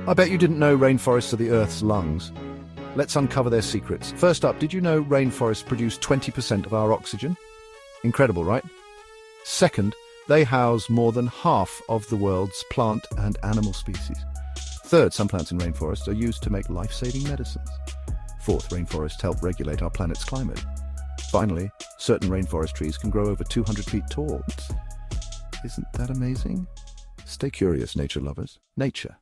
I bet you didn't know rainforests are the Earth's lungs. Let's uncover their secrets. First up, did you know rainforests produce 20% of our oxygen? Incredible, right? Second, they house more than half of the world's plant and animal species. Third, some plants in rainforests are used to make life-saving medicines. Fourth, rainforests help regulate our planet's climate. Finally, certain rainforest trees can grow over 200 feet tall. Isn't that amazing? Stay curious, nature lovers. Nature